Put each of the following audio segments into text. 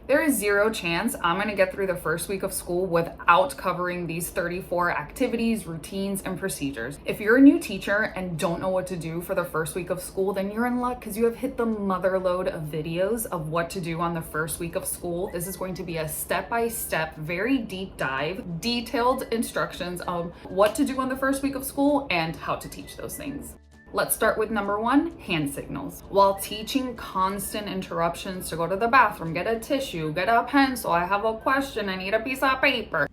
There is zero chance I'm gonna get through the first week of school without covering these 34 activities, routines, and procedures. If you're a new teacher and don't know what to do for the first week of school, then you're in luck because you have hit the mother load of videos of what to do on the first week of school. This is going to be a step-by-step, very deep dive, detailed instructions of what to do on the first week of school and how to teach those things. Let's start with number one, hand signals. While teaching constant interruptions to go to the bathroom, get a tissue, get a pencil, I have a question, I need a piece of paper.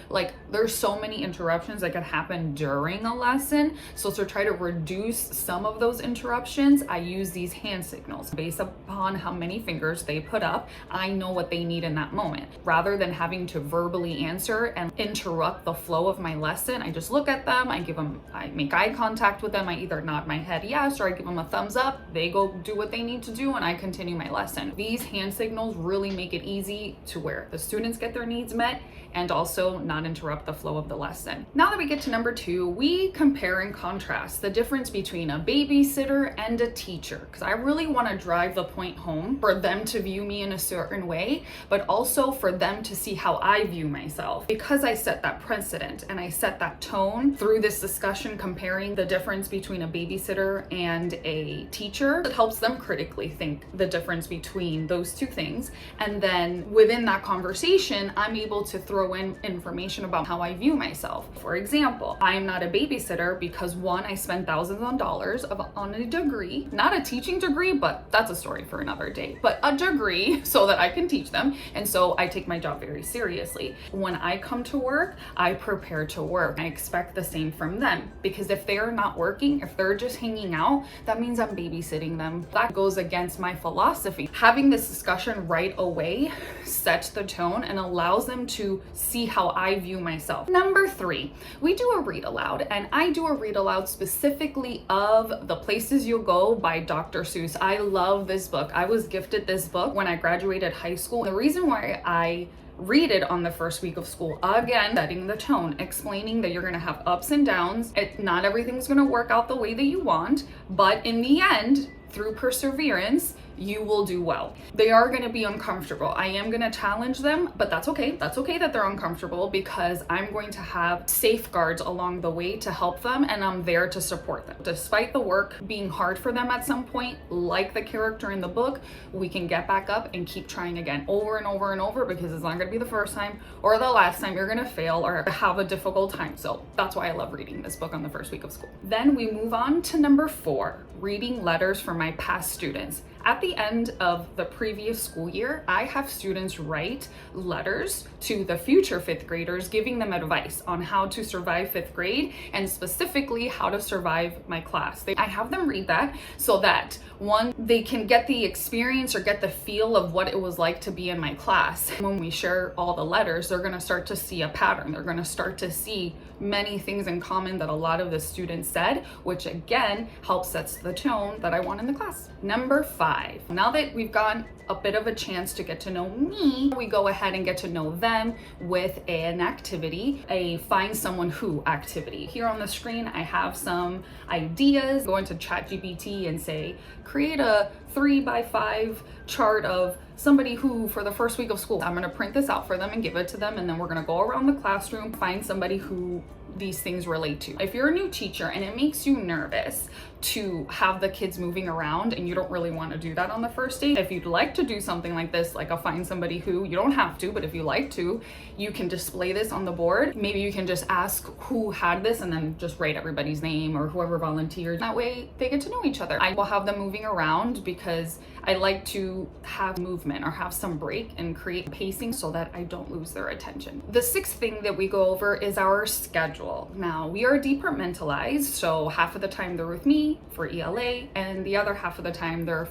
Like, there's so many interruptions that could happen during a lesson. So to try to reduce some of those interruptions, I use these hand signals. Based upon how many fingers they put up, I know what they need in that moment. Rather than having to verbally answer and interrupt the flow of my lesson, I just look at them, I make eye contact with them, I either nod my head yes, or I give them a thumbs up, they go do what they need to do, and I continue my lesson. These hand signals really make it easy to where the students get their needs met and also not interrupt the flow of the lesson. Now that we get to number two, we compare and contrast the difference between a babysitter and a teacher, because I really want to drive the point home for them to view me in a certain way, but also for them to see how I view myself. Because I set that precedent and I set that tone through this discussion comparing the difference between a babysitter and a teacher, it helps them critically think the difference between those two things. And then within that conversation, I'm able to throw in information about how I view myself. For example, I am not a babysitter because one, I spend thousands of dollars on a degree, not a teaching degree, but that's a story for another day, but a degree so that I can teach them. And so I take my job very seriously. When I come to work, I prepare to work. I expect the same from them, because if they're not working, if they're just hanging out, that means I'm babysitting them. That goes against my philosophy. Having this discussion right away sets the tone and allows them to see how I view myself. Number three, we do a read aloud, and I do a read aloud specifically of The Places You'll Go by Dr. Seuss. I love this book. I was gifted this book when I graduated high school. The reason why I read it on the first week of school, again, setting the tone, explaining that you're going to have ups and downs. Not everything's going to work out the way that you want, but in the end, through perseverance, you will do well. They are going to be uncomfortable. I am going to challenge them, but that's okay. That's okay that they're uncomfortable, because I'm going to have safeguards along the way to help them, and I'm there to support them. Despite the work being hard for them at some point, like the character in the book, we can get back up and keep trying again over and over and over, because it's not going to be the first time or the last time you're going to fail or have a difficult time. So that's why I love reading this book on the first week of school. Then we move on to number four, reading letters from my past students. At the end of the previous school year, I have students write letters to the future fifth graders, giving them advice on how to survive fifth grade and specifically how to survive my class. I have them read that so that one, they can get the experience or get the feel of what it was like to be in my class. When we share all the letters, they're going to start to see a pattern. They're going to start to see many things in common that a lot of the students said, which again helps sets the tone that I want in the class. Number five, now that we've gotten a bit of a chance to get to know me, we go ahead and get to know them with an activity, a find someone who activity. Here on the screen, I have some ideas. Go into ChatGPT and say, create a 3x5 chart of somebody who for the first week of school. I'm going to print this out for them and give it to them, and then we're going to go around the classroom, find somebody who these things relate to. If you're a new teacher and it makes you nervous to have the kids moving around and you don't really want to do that on the first day, if you'd like to do something like this, like a find somebody who, you don't have to, but if you like to, you can display this on the board. Maybe you can just ask who had this and then just write everybody's name or whoever volunteered. That way they get to know each other. I will have them moving around because I like to have movement or have some break and create pacing so that I don't lose their attention. The sixth thing that we go over is our schedule. Now, we are departmentalized, so half of the time they're with me for ELA and the other half of the time they're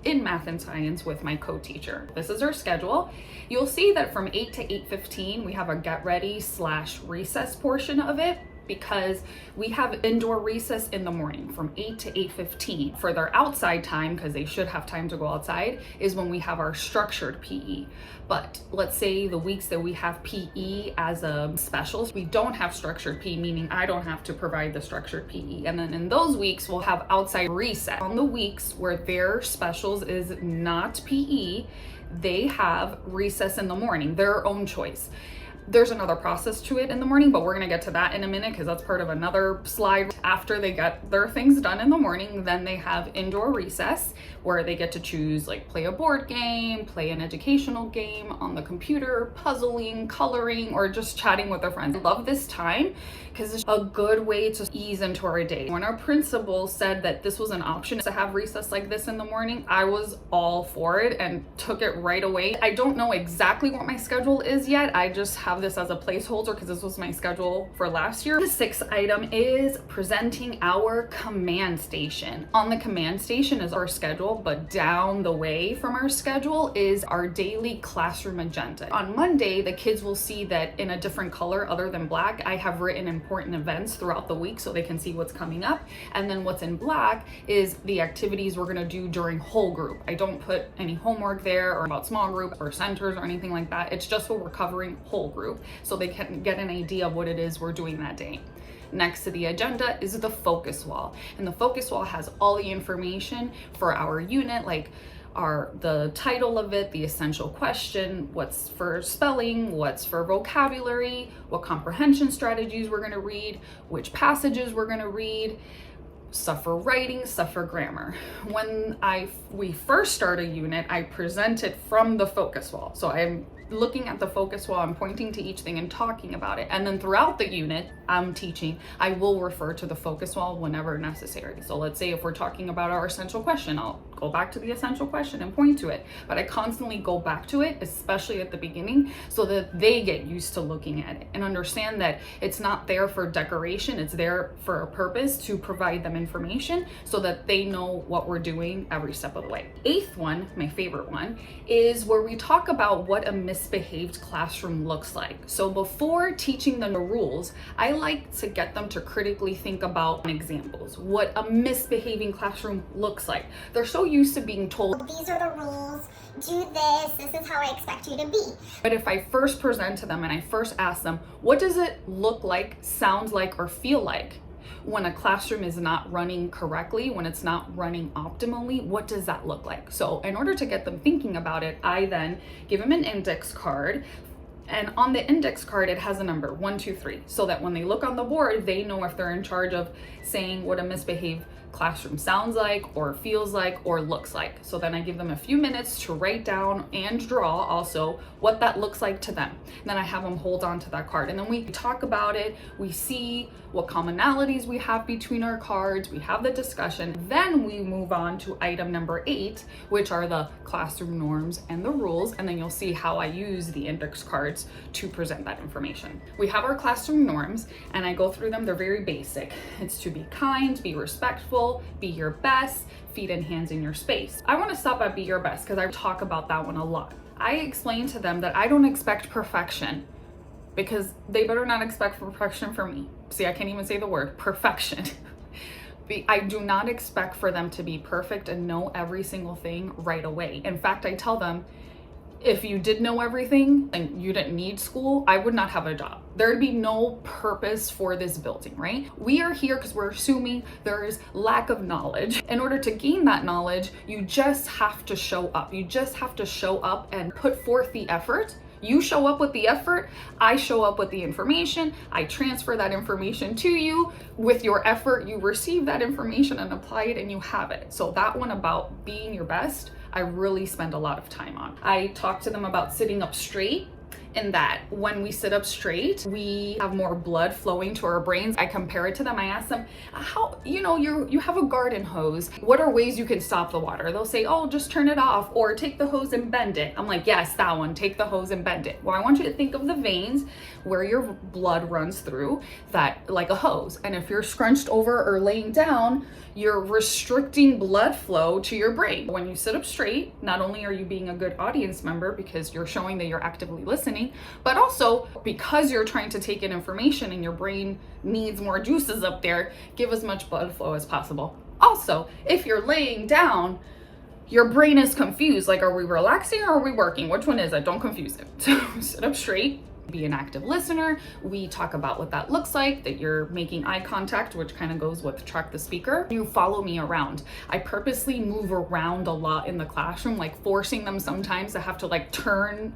in math and science with my co-teacher. This is our schedule. You'll see that from 8 to 8:15 we have a get ready / recess portion of it. because we have indoor recess in the morning from 8 to 8:15. For their outside time, because they should have time to go outside, is when we have our structured PE. But let's say the weeks that we have PE as a special, we don't have structured PE, meaning I don't have to provide the structured PE. And then in those weeks, we'll have outside recess. On the weeks where their specials is not PE, they have recess in the morning, their own choice. There's another process to it in the morning, but we're gonna get to that in a minute because that's part of another slide. After they get their things done in the morning, then they have indoor recess where they get to choose, like, play a board game, play an educational game on the computer, puzzling, coloring, or just chatting with their friends. I love this time because it's a good way to ease into our day. When our principal said that this was an option to have recess like this in the morning, I was all for it and took it right away. I don't know exactly what my schedule is yet. I just have this as a placeholder because this was my schedule for last year. The sixth item is presenting our command station. On the command station is our schedule, but down the way from our schedule is our daily classroom agenda. On Monday, the kids will see that in a different color other than black, I have written important events throughout the week so they can see what's coming up. And then what's in black is the activities we're gonna do during whole group. I don't put any homework there or about small group or centers or anything like that. It's just what we're covering whole group, so they can get an idea of what it is we're doing that day. Next to the agenda is the focus wall. And the focus wall has all the information for our unit, like the title of it, the essential question, what's for spelling, what's for vocabulary, what comprehension strategies we're gonna read, which passages we're gonna read, stuff for writing, stuff for grammar. When we first start a unit, I present it from the focus wall. So I'm looking at the focus wall, I'm pointing to each thing and talking about it. And then throughout the unit I'm teaching, I will refer to the focus wall whenever necessary. So let's say if we're talking about our essential question, I'll go back to the essential question and point to it. But I constantly go back to it, especially at the beginning, so that they get used to looking at it and understand that it's not there for decoration, it's there for a purpose to provide them information so that they know what we're doing every step of the way. Eighth one, my favorite one, is where we talk about what a misbehaved classroom looks like. So before teaching them the rules, I like to get them to critically think about examples, what a misbehaving classroom looks like. They're so used to being told, these are the rules, do this is how I expect you to be. But if I first present to them and I first ask them, what does it look like, sound like, or feel like when a classroom is not running correctly, when it's not running optimally, what does that look like? So in order to get them thinking about it, I then give them an index card. And on the index card, it has a number 1, 2, 3, so that when they look on the board, they know if they're in charge of saying what a misbehaved classroom sounds like or feels like or looks like. So then I give them a few minutes to write down and draw also what that looks like to them. And then I have them hold on to that card. And then we talk about it. We see what commonalities we have between our cards. We have the discussion. Then we move on to item number 8, which are the classroom norms and the rules. And then you'll see how I use the index cards to present that information. We have our classroom norms and I go through them. They're very basic. It's to be kind, be respectful, be your best, feet and hands in your space. I want to stop at be your best because I talk about that one a lot. I explain to them that I don't expect perfection because they better not expect perfection from me. See, I can't even say the word perfection. I do not expect for them to be perfect and know every single thing right away. In fact, I tell them, if you did know everything and you didn't need school, I would not have a job. There'd be no purpose for this building, right? We are here because we're assuming there is lack of knowledge. In order to gain that knowledge, you just have to show up. You just have to show up and put forth the effort. You show up with the effort, I show up with the information, I transfer that information to you. With your effort, you receive that information and apply it and you have it. So that one about being your best, I really spend a lot of time on. I talk to them about sitting up straight, in that when we sit up straight, we have more blood flowing to our brains. I compare it to them. I ask them, how, you have a garden hose. What are ways you can stop the water? They'll say, oh, just turn it off or take the hose and bend it. I'm like, yes, that one, take the hose and bend it. Well, I want you to think of the veins where your blood runs through, that like a hose. And if you're scrunched over or laying down, you're restricting blood flow to your brain. When you sit up straight, not only are you being a good audience member because you're showing that you're actively listening, listening, but also because you're trying to take in information and your brain needs more juices up there, give as much blood flow as possible. Also, if you're laying down, your brain is confused. Like, are we relaxing or are we working? Which one is it? Don't confuse it. So sit up straight, be an active listener. We talk about what that looks like, that you're making eye contact, which kind of goes with track the speaker. You follow me around. I purposely move around a lot in the classroom, like forcing them sometimes to have to like turn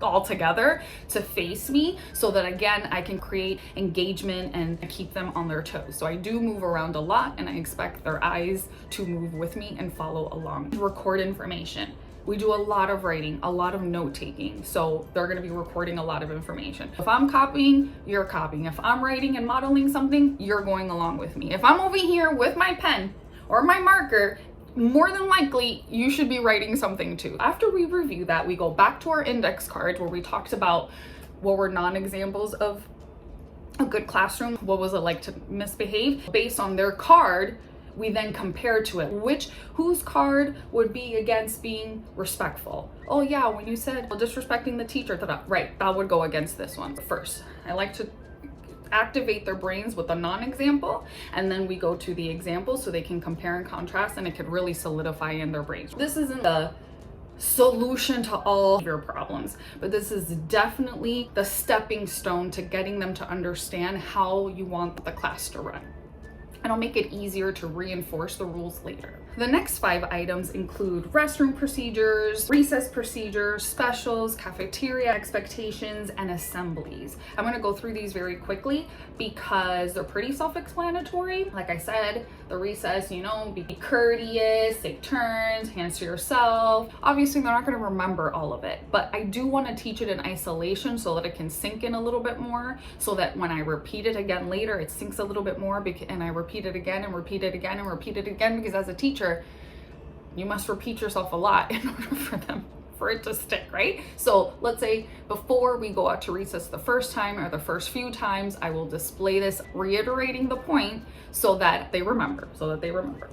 all together to face me, so that again I can create engagement and keep them on their toes. So I do move around a lot, and I expect their eyes to move with me and follow along. Record information. We do a lot of writing, a lot of note taking, so they're going to be recording a lot of information. If I'm copying, you're copying. If I'm writing and modeling something, you're going along with me. If I'm over here with my pen or my marker, more than likely you should be writing something too. After we review that, we go back to our index card where we talked about what were non-examples of a good classroom. What was it like to misbehave? Based on their card, we then compare to it. Whose card would be against being respectful? Oh yeah, when you said disrespecting the teacher, right, that would go against this one. First, I like to activate their brains with a non-example, and then we go to the example so they can compare and contrast, and it could really solidify in their brains. This isn't the solution to all of your problems, but this is definitely the stepping stone to getting them to understand how you want the class to run. And it'll make it easier to reinforce the rules later. The next 5 items include restroom procedures, recess procedures, specials, cafeteria expectations, and assemblies. I'm gonna go through these very quickly because they're pretty self-explanatory. Like I said, the recess, be courteous, take turns, hands to yourself. Obviously, they're not gonna remember all of it, but I do wanna teach it in isolation so that it can sink in a little bit more, so that when I repeat it again later, it sinks a little bit more, and I repeat it again and repeat it again and repeat it again, because as a teacher, you must repeat yourself a lot in order for it to stick, right? So let's say before we go out to recess the first time or the first few times, I will display this reiterating the point so that they remember.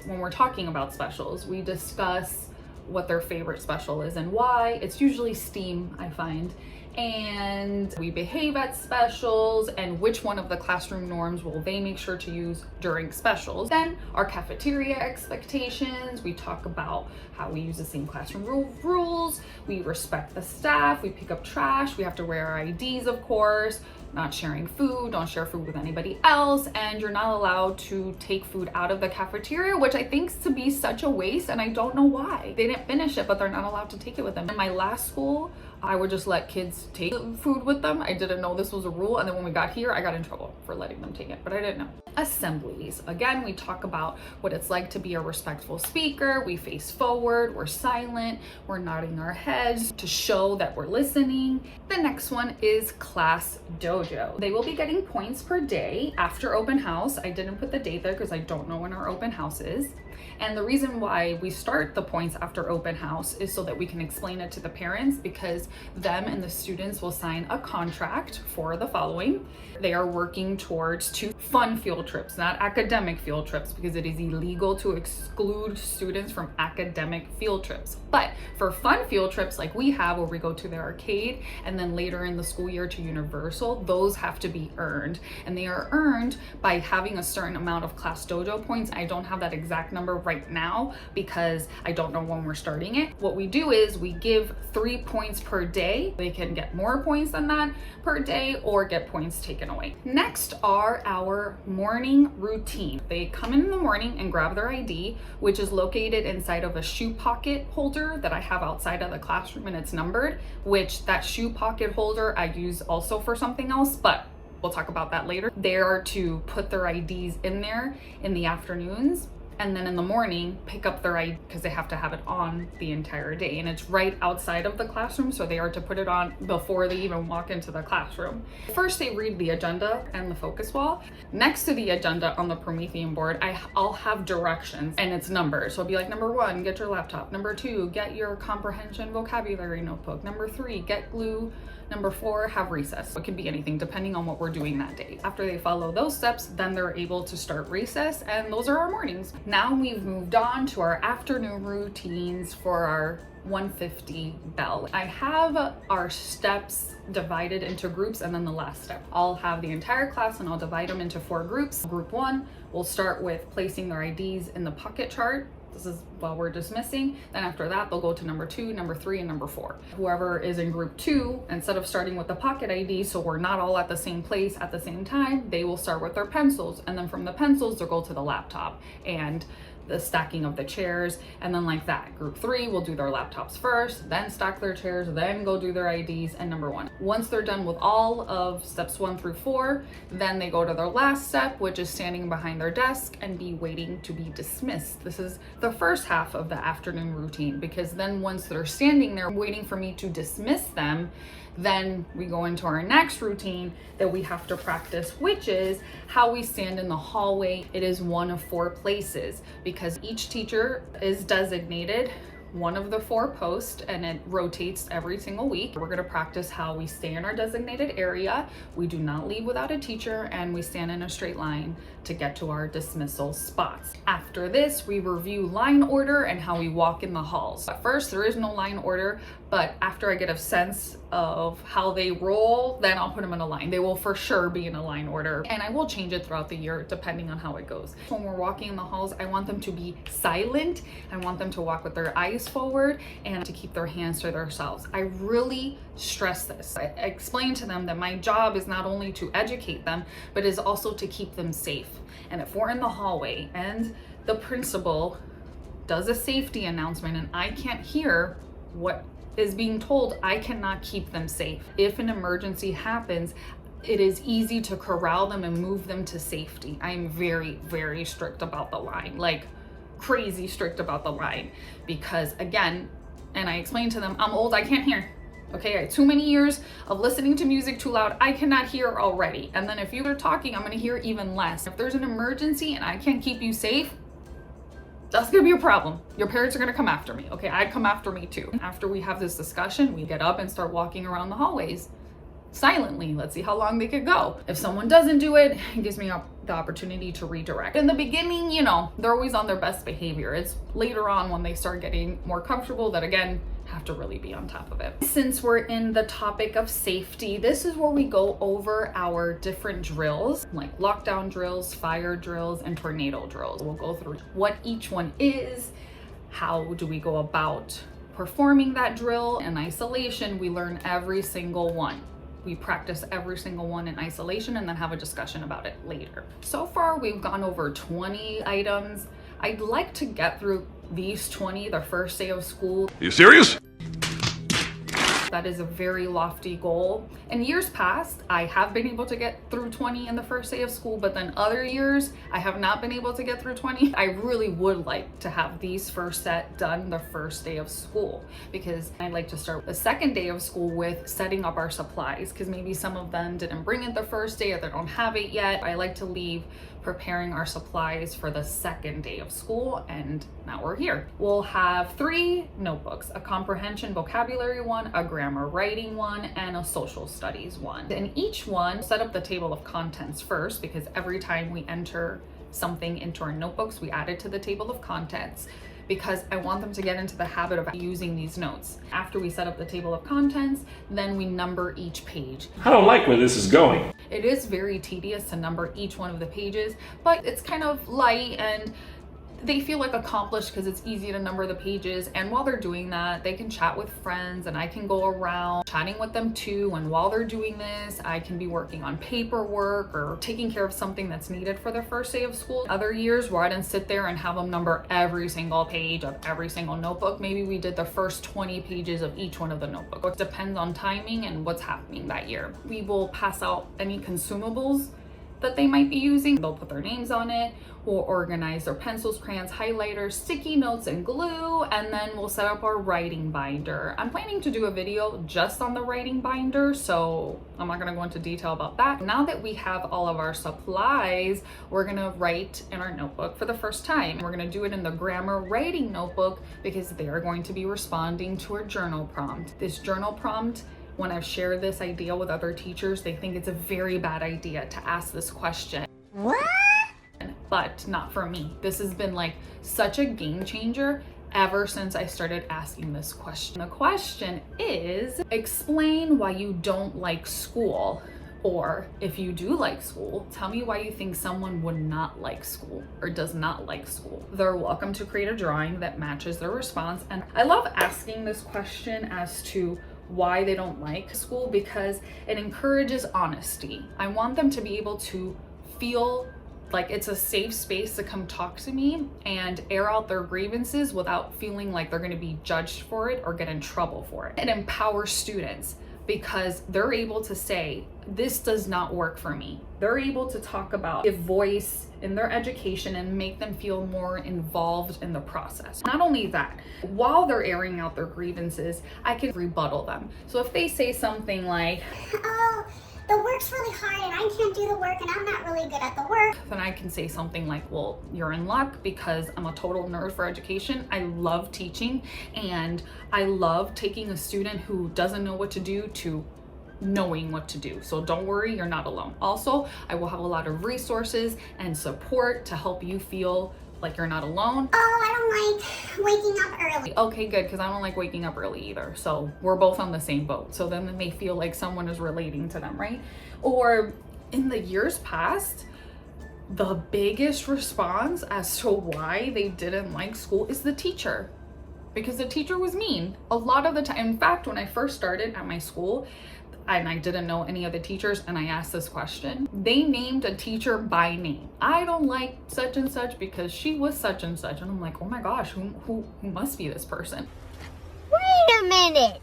When we're talking about specials, we discuss what their favorite special is and why. It's usually STEAM, I find. And we behave at specials, and which one of the classroom norms will they make sure to use during specials. Then our cafeteria expectations, we talk about how we use the same classroom rules, we respect the staff, we pick up trash, we have to wear our IDs, of course, not sharing food, don't share food with anybody else, and you're not allowed to take food out of the cafeteria, which I think to be such a waste, and I don't know why. They didn't finish it, but they're not allowed to take it with them. In my last school, I would just let kids take food with them. I didn't know this was a rule, and then when we got here, I got in trouble for letting them take it, but I didn't know. Assemblies. Again, we talk about what it's like to be a respectful speaker. We face forward, we're silent, we're nodding our heads to show that we're listening. The next one is class dojo. They will be getting points per day after open house. I didn't put the date there because I don't know when our open house is. And the reason why we start the points after open house is so that we can explain it to the parents, because them and the students will sign a contract for the following. They are working towards 2 fun field trips, not academic field trips, because it is illegal to exclude students from academic field trips. But for fun field trips like we have, where we go to the arcade and then later in the school year to Universal, those have to be earned. And they are earned by having a certain amount of class dojo points. I don't have that exact number right now because I don't know when we're starting it. What we do is we give 3 points per day. They can get more points than that per day or get points taken away. Next are our morning routine. They come in the morning and grab their ID, which is located inside of a shoe pocket holder that I have outside of the classroom, and it's numbered, which that shoe pocket holder I use also for something else, but we'll talk about that later. They are to put their IDs in there in the afternoons, and then in the morning pick up their ID because they have to have it on the entire day, and it's right outside of the classroom, so they are to put it on before they even walk into the classroom. First, they read the agenda and the focus wall. Next to the agenda on the Promethean board, I'll have directions, and it's numbered. So it'll be like, number 1, get your laptop. Number 2, get your comprehension vocabulary notebook. Number 3, get glue. Number 4, have recess. So it can be anything depending on what we're doing that day. After they follow those steps, then they're able to start recess, and those are our mornings. Now we've moved on to our afternoon routines for our 1:50 bell. I have our steps divided into groups and then the last step. I'll have the entire class and I'll divide them into 4 groups. Group 1 will start with placing their IDs in the pocket chart. This is while we're dismissing. Then after that, they'll go to number 2, number 3, and number 4. Whoever is in group 2, instead of starting with the pocket ID, so we're not all at the same place at the same time, they will start with their pencils. And then from the pencils, they'll go to the laptop and the stacking of the chairs, and then like that. Group 3 will do their laptops first, then stack their chairs, then go do their IDs and number 1. Once they're done with all of steps 1 through 4, then they go to their last step, which is standing behind their desk and be waiting to be dismissed. This is the first half of the afternoon routine, because then once they're standing there waiting for me to dismiss them, then we go into our next routine that we have to practice, which is how we stand in the hallway. It is one of 4 places because each teacher is designated one of the 4 posts and it rotates every single week. We're going to practice how we stay in our designated area. We do not leave without a teacher and we stand in a straight line to get to our dismissal spots. After this, we review line order and how we walk in the halls. At first, there is no line order, but after I get a sense of how they roll, then I'll put them in a line. They will for sure be in a line order, and I will change it throughout the year depending on how it goes. When we're walking in the halls, I want them to be silent. I want them to walk with their eyes forward and to keep their hands to themselves. I really stress this. I explain to them that my job is not only to educate them, but is also to keep them safe. And if we're in the hallway and the principal does a safety announcement and I can't hear what is being told, I cannot keep them safe. If an emergency happens, it is easy to corral them and move them to safety. I am very, very strict about the line, like crazy strict about the line, because again, and I explain to them, I'm old, I can't hear. Okay, I had too many years of listening to music too loud. I cannot hear already. And then if you're talking, I'm gonna hear even less. If there's an emergency and I can't keep you safe, that's gonna be a problem. Your parents are gonna come after me. Okay, I'd come after me too. After we have this discussion, we get up and start walking around the hallways silently. Let's see how long they could go. If someone doesn't do it, it gives me the opportunity to redirect. In the beginning, you know, they're always on their best behavior. It's later on when they start getting more comfortable that again, have to really be on top of it. Since we're in the topic of safety, this is where we go over our different drills, like lockdown drills, fire drills, and tornado drills. We'll go through what each one is, how do we go about performing that drill. In isolation, we learn every single one. We practice every single one in isolation and then have a discussion about it later. So far, we've gone over 20 items. I'd like to get through these 20 the first day of school. Are you serious? That is a very lofty goal. In years past, I have been able to get through 20 in the first day of school, but then other years, I have not been able to get through 20. I really would like to have these first set done the first day of school, because I'd like to start the second day of school with setting up our supplies, because maybe some of them didn't bring it the first day or they don't have it yet. I like to leave preparing our supplies for the second day of school, and now we're here. We'll have 3 notebooks, a comprehension vocabulary one, a grammar writing one, and a social studies one. And each one, set up the table of contents first, because every time we enter something into our notebooks, we add it to the table of contents, because I want them to get into the habit of using these notes. After we set up the table of contents, then we number each page. I don't like where this is going. It is very tedious to number each one of the pages, but it's kind of light and they feel like accomplished because it's easy to number the pages. And while they're doing that, they can chat with friends and I can go around chatting with them too. And while they're doing this, I can be working on paperwork or taking care of something that's needed for their first day of school. Other years where I didn't sit there and have them number every single page of every single notebook, maybe we did the first 20 pages of each one of the notebooks. It depends on timing and what's happening that year. We will pass out any consumables that they might be using. They'll put their names on it. We'll organize their pencils, crayons, highlighters, sticky notes, and glue, and then we'll set up our writing binder. I'm planning to do a video just on the writing binder, so I'm not gonna go into detail about that. Now that we have all of our supplies, we're gonna write in our notebook for the first time. We're gonna do it in the grammar writing notebook because they are going to be responding to a journal prompt. This journal prompt, when I've shared this idea with other teachers, they think it's a very bad idea to ask this question. What? but not for me. This has been like such a game changer ever since I started asking this question. The question is, explain why you don't like school. Or if you do like school, tell me why you think someone would not like school or does not like school. They're welcome to create a drawing that matches their response. And I love asking this question as to why they don't like school because it encourages honesty. I want them to be able to feel like it's a safe space to come talk to me and air out their grievances without feeling like they're going to be judged for it or get in trouble for it. It empowers students because they're able to say, this does not work for me. They're able to talk about, give voice in their education and make them feel more involved in the process. Not only that, while they're airing out their grievances, I can rebuttal them. So if they say something like, oh, the work's really hard and I can't do the work and I'm not really good at the work, then I can say something like, well, you're in luck because I'm a total nerd for education. I love teaching and I love taking a student who doesn't know what to do to knowing what to do. So don't worry, you're not alone. Also, I will have a lot of resources and support to help you feel like you're not alone. oh, I don't like waking up early. Okay, good, because I don't like waking up early either. So we're both on the same boat. So then they feel like someone is relating to them, right? Or in the years past, the biggest response as to why they didn't like school is the teacher. Because the teacher was mean. A lot of the time, in fact, when I first started at my school, and I didn't know any of the teachers, and I asked this question, they named a teacher by name. I don't like such and such because she was such and such. And I'm like, oh my gosh, who must be this person? Wait a minute.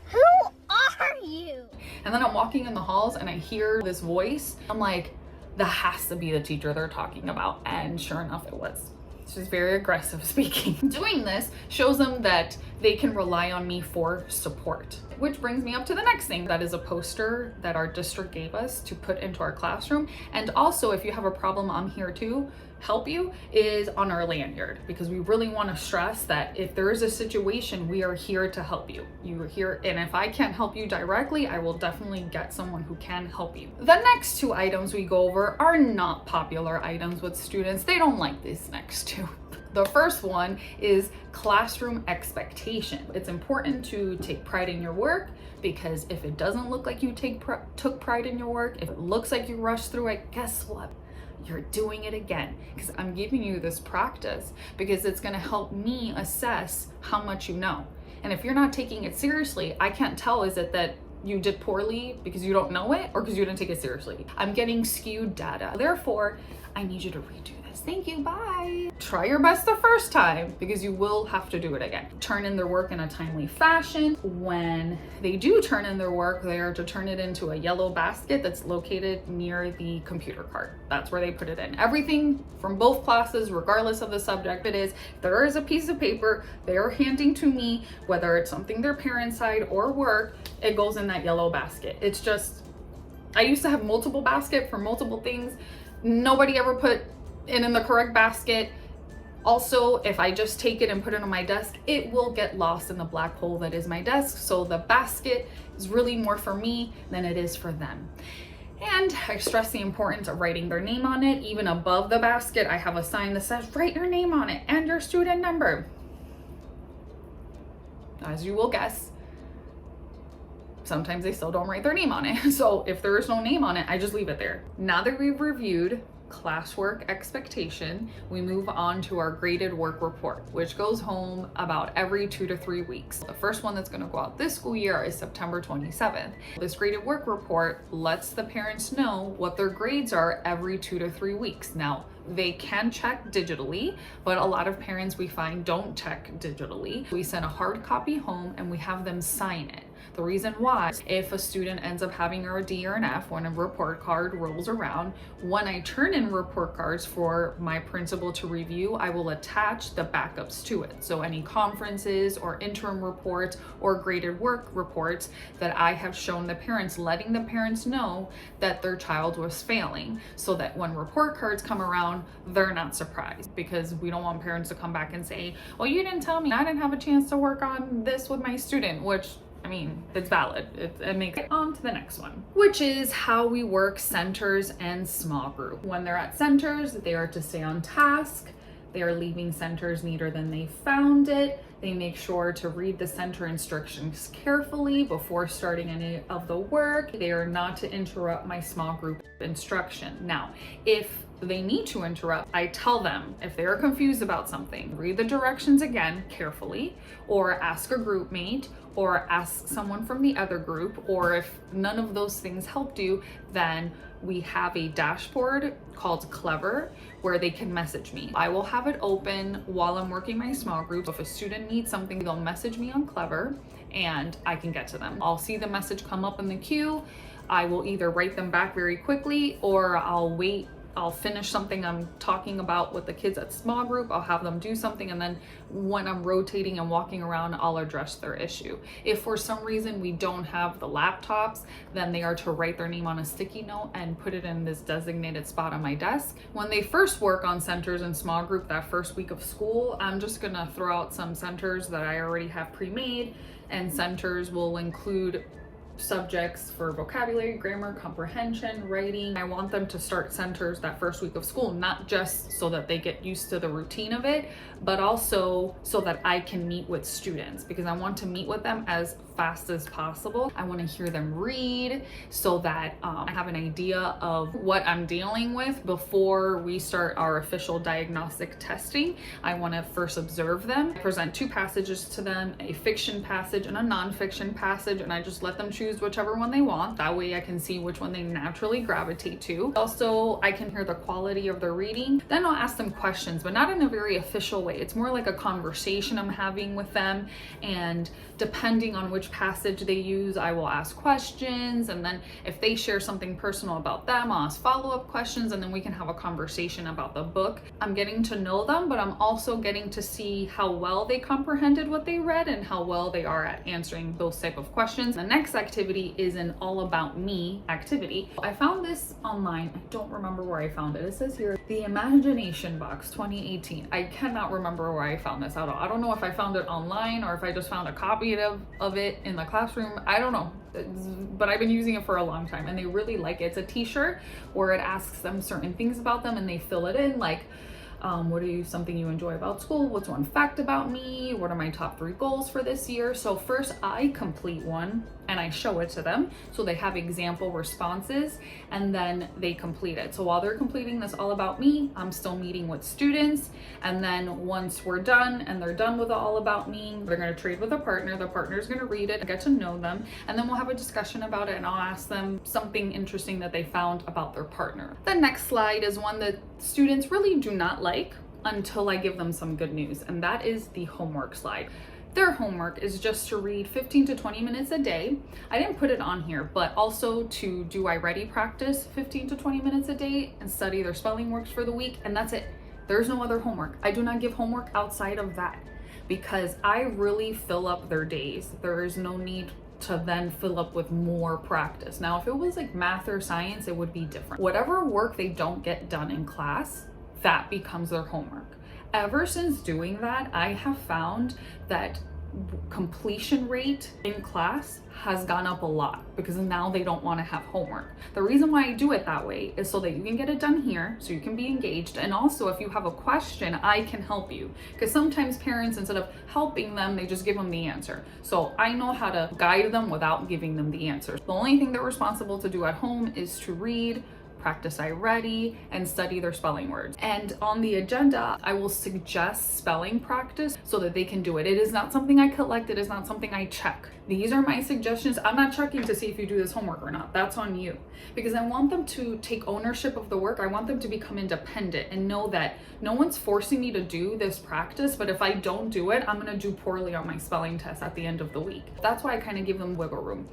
Who are you? And then I'm walking in the halls and I hear this voice. I'm like, that has to be the teacher they're talking about. And sure enough, it was. She's very aggressive speaking. Doing this shows them that they can rely on me for support. Which brings me up to the next thing. That is a poster that our district gave us to put into our classroom. And also, if you have a problem, I'm here to help you, is on our lanyard. Because we really want to stress that if there is a situation, we are here to help you. You are here, and if I can't help you directly, I will definitely get someone who can help you. The next two items we go over are not popular items with students. They don't like these next two. The first one is classroom expectation. It's important to take pride in your work because if it doesn't look like you took pride in your work, if it looks like you rushed through it, guess what? You're doing it again because I'm giving you this practice because it's going to help me assess how much you know. And if you're not taking it seriously, I can't tell, is it that you did poorly because you don't know it or because you didn't take it seriously? I'm getting skewed data. Therefore, I need you to redo this. Thank you, bye. Try your best the first time because you will have to do it again. Turn in their work in a timely fashion. When they do turn in their work, they are to turn it into a yellow basket that's located near the computer cart. That's where they put it in. Everything from both classes, regardless of the subject it is, if there is a piece of paper they are handing to me, whether it's something their parents' side or work, it goes in that yellow basket. It's just, I used to have multiple baskets for multiple things. Nobody ever put it in the correct basket. Also, if I just take it and put it on my desk, it will get lost in the black hole that is my desk. So the basket is really more for me than it is for them. And I stress the importance of writing their name on it. Even above the basket, I have a sign that says, write your name on it and your student number. As you will guess, sometimes they still don't write their name on it. So if there is no name on it, I just leave it there. Now that we've reviewed classwork expectation, we move on to our graded work report, which goes home about every 2 to 3 weeks. The first one that's going to go out this school year is September 27th. This graded work report lets the parents know what their grades are every 2 to 3 weeks. Now, they can check digitally, but a lot of parents we find don't check digitally. We send a hard copy home and we have them sign it. The reason why, if a student ends up having a D or an F when a report card rolls around, when I turn in report cards for my principal to review, I will attach the backups to it. So any conferences or interim reports or graded work reports that I have shown the parents, letting the parents know that their child was failing, so that when report cards come around, they're not surprised, because we don't want parents to come back and say, well, you didn't tell me, I didn't have a chance to work on this with my student, which I mean, it's valid. It makes it on to the next one, which is how we work centers and small group. When they're at centers, they are to stay on task. They are leaving centers neater than they found it. They make sure to read the center instructions carefully before starting any of the work. They are not to interrupt my small group instruction. Now, if they need to interrupt, I tell them if they're confused about something, read the directions again carefully, or ask a group mate, or ask someone from the other group, or if none of those things helped you, then we have a dashboard called Clever where they can message me. I will have it open while I'm working my small group. If a student needs something, they'll message me on Clever and I can get to them. I'll see the message come up in the queue. I will either write them back very quickly or I'll wait. I'll finish something I'm talking about with the kids at small group. I'll have them do something, and then when I'm rotating and walking around, I'll address their issue. If for some reason we don't have the laptops, then they are to write their name on a sticky note and put it in this designated spot on my desk. When they first work on centers and small group that first week of school, I'm just gonna throw out some centers that I already have pre-made, and centers will include subjects for vocabulary, grammar, comprehension, writing. I want them to start centers that first week of school, not just so that they get used to the routine of it, but also so that I can meet with students, because I want to meet with them as fast as possible. I want to hear them read so that I have an idea of what I'm dealing with before we start our official diagnostic testing. I want to first observe them. I present two passages to them, a fiction passage and a nonfiction passage, and I just let them choose whichever one they want. That way I can see which one they naturally gravitate to. Also, I can hear the quality of their reading. Then I'll ask them questions, but not in a very official way. It's more like a conversation I'm having with them, and depending on which passage they use, I will ask questions, and then if they share something personal about them, I'll ask follow-up questions, and then we can have a conversation about the book. I'm getting to know them, but I'm also getting to see how well they comprehended what they read and how well they are at answering those type of questions. The next activity is an all about me activity. I found this online. I don't remember where I found it. It says here, the Imagination Box 2018. I cannot remember where I found this. I don't know if I found it online or if I just found a copy of it in the classroom. I don't know, but I've been using it for a long time and they really like it. It's a t-shirt where it asks them certain things about them and they fill it in, like what are something you enjoy about school? What's one fact about me? What are my top 3 goals for this year? So first I complete one and I show it to them so they have example responses, and then they complete it. So while they're completing this all about me, I'm still meeting with students, and then once we're done and they're done with the all about me, they're going to trade with a partner. The partner's going to read it, get to know them, and then we'll have a discussion about it, and I'll ask them something interesting that they found about their partner. The next slide is one that students really do not like until I give them some good news, and that is the homework slide. Their homework is just to read 15 to 20 minutes a day. I didn't put it on here, but also to do I Ready practice 15 to 20 minutes a day and study their spelling works for the week, and that's it. There's no other homework. I do not give homework outside of that because I really fill up their days. There is no need to then fill up with more practice. Now, if it was like math or science, it would be different. Whatever work they don't get done in class, that becomes their homework. Ever since doing that, I have found that completion rate in class has gone up a lot because now they don't want to have homework. The reason why I do it that way is so that you can get it done here, so you can be engaged, and also if you have a question, I can help you, because sometimes parents, instead of helping them, they just give them the answer. So I know how to guide them without giving them the answer. The only thing they're responsible to do at home is to read, practice I Ready, and study their spelling words. And on the agenda, I will suggest spelling practice so that they can do it. It is not something I collect, it is not something I check. These are my suggestions. I'm not checking to see if you do this homework or not. That's on you. Because I want them to take ownership of the work. I want them to become independent and know that no one's forcing me to do this practice, but if I don't do it, I'm gonna do poorly on my spelling test at the end of the week. That's why I kind of give them wiggle room.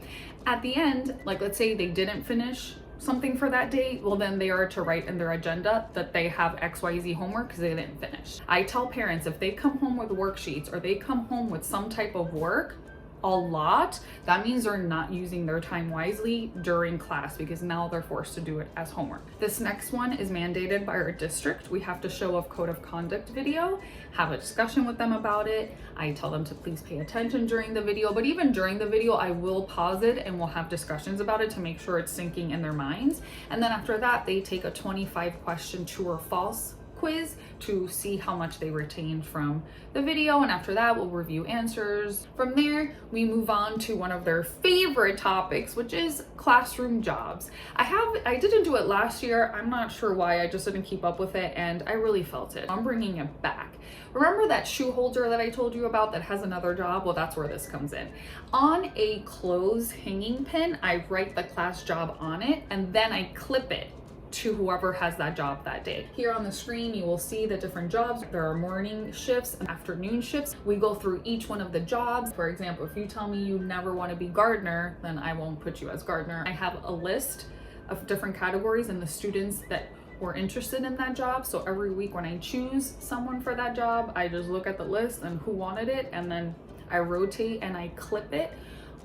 At the end, like let's say they didn't finish something for that day, well then they are to write in their agenda that they have XYZ homework because they didn't finish. I tell parents if they come home with worksheets or they come home with some type of work, a lot, that means they're not using their time wisely during class because now they're forced to do it as homework. This next one is mandated by our district. We have to show a code of conduct video, have a discussion with them about it. I tell them to please pay attention during the video, but even during the video, I will pause it and we'll have discussions about it to make sure it's sinking in their minds. And then after that, they take a 25 question true or false quiz to see how much they retained from the video, and after that we'll review answers. From there we move on to one of their favorite topics, which is classroom jobs. I didn't do it last year. I'm not sure why, I just didn't keep up with it and I really felt it. I'm bringing it back. Remember that shoe holder that I told you about that has another job? Well, that's where this comes in. On a clothes hanging pin, I write the class job on it and then I clip it to whoever has that job that day. Here on the screen, you will see the different jobs. There are morning shifts and afternoon shifts. We go through each one of the jobs. For example, if you tell me you never want to be gardener, then I won't put you as gardener. I have a list of different categories and the students that were interested in that job. So every week when I choose someone for that job, I just look at the list and who wanted it, and then I rotate and I clip it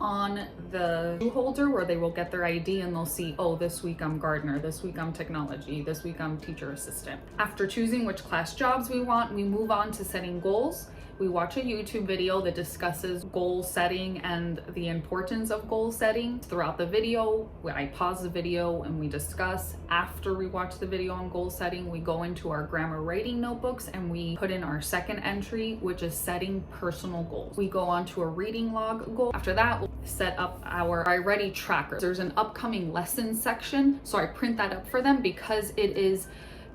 on the shoe holder where they will get their ID and they'll see, oh, this week I'm gardener, this week I'm technology, this week I'm teacher assistant. After choosing which class jobs we want, we move on to setting goals. We watch a YouTube video that discusses goal setting and the importance of goal setting. Throughout the video, I pause the video and we discuss. After we watch the video on goal setting, we go into our grammar writing notebooks and we put in our second entry, which is setting personal goals. We go on to a reading log goal. After that, we'll set up our I Ready tracker. There's an upcoming lesson section, so I print that up for them because it is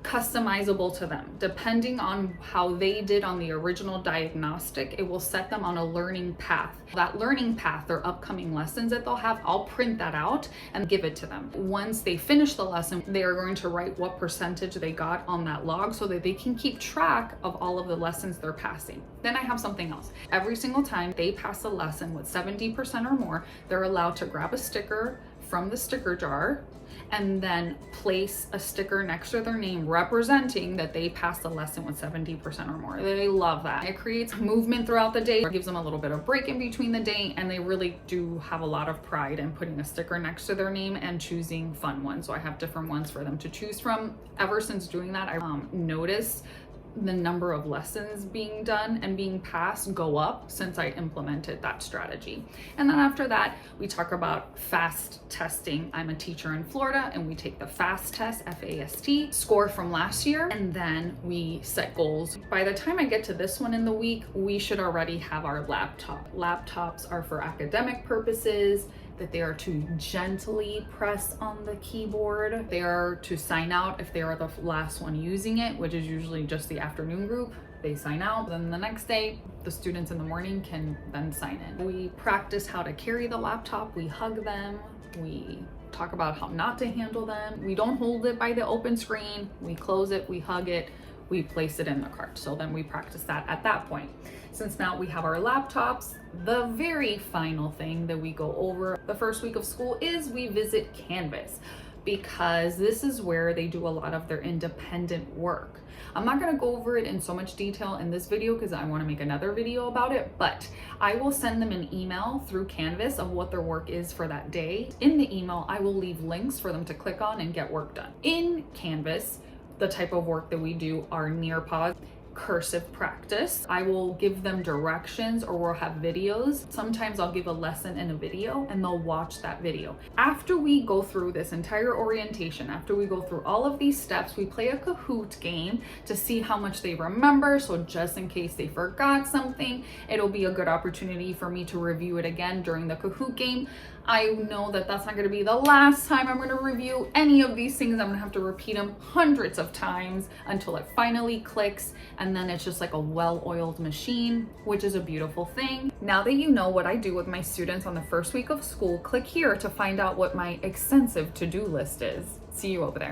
customizable to them. Depending on how they did on the original diagnostic, it will set them on a learning path. That learning path, their upcoming lessons that they'll have, I'll print that out and give it to them. Once they finish the lesson, they are going to write what percentage they got on that log so that they can keep track of all of the lessons they're passing. Then I have something else. Every single time they pass a lesson with 70% or more, they're allowed to grab a sticker from the sticker jar and then place a sticker next to their name representing that they passed the lesson with 70% or more. They love that. It creates movement throughout the day. It gives them a little bit of break in between the day, and they really do have a lot of pride in putting a sticker next to their name and choosing fun ones. So I have different ones for them to choose from. Ever since doing that, I noticed the number of lessons being done and being passed go up since I implemented that strategy. And then after that, we talk about FAST testing. I'm a teacher in Florida and we take the FAST test, F-A-S-T, score from last year, and then we set goals. By the time I get to this one in the week, we should already have our laptop. Laptops are for academic purposes, that they are to gently press on the keyboard. They are to sign out if they are the last one using it, which is usually just the afternoon group. They sign out, then the next day, the students in the morning can then sign in. We practice how to carry the laptop, we hug them, we talk about how not to handle them. We don't hold it by the open screen, we close it, we hug it, we place it in the cart. So then we practice that at that point. Since now we have our laptops, the very final thing that we go over the first week of school is we visit Canvas, because this is where they do a lot of their independent work. I'm not going to go over it in so much detail in this video because I want to make another video about it, but I will send them an email through Canvas of what their work is for that day. In the email, I will leave links for them to click on and get work done. In Canvas, the type of work that we do are near pause, cursive practice. I will give them directions or we'll have videos. Sometimes I'll give a lesson in a video and they'll watch that video. After we go through this entire orientation, after we go through all of these steps, we play a Kahoot game to see how much they remember. So just in case they forgot something, it'll be a good opportunity for me to review it again during the Kahoot game. I know that that's not going to be the last time I'm going to review any of these things. I'm going to have to repeat them hundreds of times until it finally clicks, and then it's just like a well-oiled machine, which is a beautiful thing. Now that you know what I do with my students on the first week of school, click here to find out what my extensive to-do list is. See you over there.